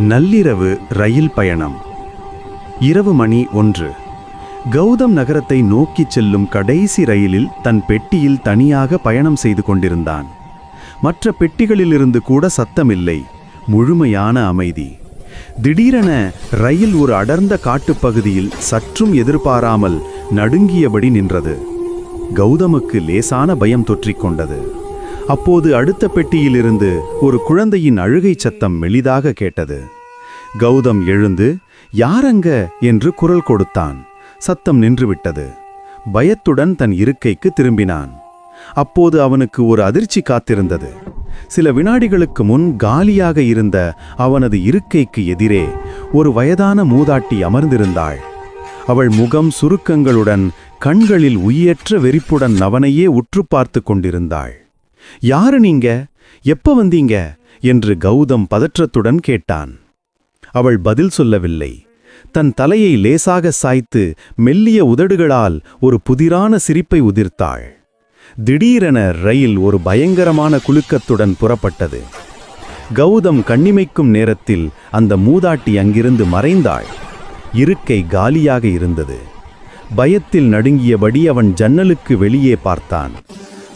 நள்ளிரவு ரயில் பயணம். இரவு மணி 1. கௌதம் நகரத்தை நோக்கிச் செல்லும் கடைசி ரயிலில் தன் பெட்டியில் தனியாக பயணம் செய்து கொண்டிருந்தான். மற்ற பெட்டிகளிலிருந்து கூட சத்தமில்லை, முழுமையான அமைதி. திடீரென ரயில் ஒரு அடர்ந்த காட்டுப்பகுதியில் சற்றும் எதிர்பாராமல் நடுங்கியபடி நின்றது. கௌதமுக்கு லேசான பயம் தொற்றிக்கொண்டது. அப்போது அடுத்த பெட்டியிலிருந்து ஒரு குழந்தையின் அழுகை சத்தம் மெலிதாக கேட்டது. கௌதம் எழுந்து, யாரங்க என்று குரல் கொடுத்தான். சத்தம் நின்றுவிட்டது. பயத்துடன் தன் இருக்கைக்கு திரும்பினான். அப்போது அவனுக்கு ஒரு அதிர்ச்சி காத்திருந்தது. சில வினாடிகளுக்கு முன் காலியாக இருந்த அவனது இருக்கைக்கு எதிரே ஒரு வயதான மூதாட்டி அமர்ந்திருந்தாள். அவள் முகம் சுருக்கங்களுடன், கண்களில் உயிரற்ற வெறிப்புடன் அவனையே உற்று பார்த்து கொண்டிருந்தாள். யாரு நீங்க? எப்ப வந்தீங்க என்று கௌதம் பதற்றத்துடன் கேட்டான். அவள் பதில் சொல்லவில்லை. தன் தலையை லேசாக சாய்த்து மெல்லிய உதடுகளால் ஒரு புதிரான சிரிப்பை உதிர்த்தாள். திடீரென ரயில் ஒரு பயங்கரமான குலுக்கத்துடன் புறப்பட்டது. கௌதம் கண்ணிமைக்கும் நேரத்தில் அந்த மூதாட்டி அங்கிருந்து மறைந்தாள். இருக்கை காலியாக இருந்தது. பயத்தில் நடுங்கியபடி அவன் ஜன்னலுக்கு வெளியே பார்த்தான்.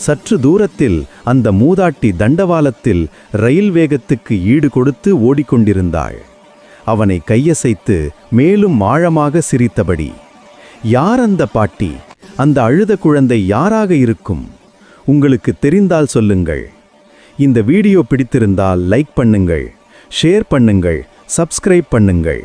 சற்று தூரத்தில் அந்த மூதாட்டி தண்டவாளத்தில் ரயில் வேகத்துக்கு ஈடு கொடுத்து ஓடிக்கொண்டிருந்தாள். அவனை கையசைத்து மேலும் ஆழமாக சிரித்தபடி, யார் அந்த பாட்டி? அந்த அழுத குழந்தை யாராக இருக்கும்? உங்களுக்கு தெரிந்தால் சொல்லுங்கள். இந்த வீடியோ பிடித்திருந்தால் லைக் பண்ணுங்கள், ஷேர் பண்ணுங்கள், சப்ஸ்கிரைப் பண்ணுங்கள்.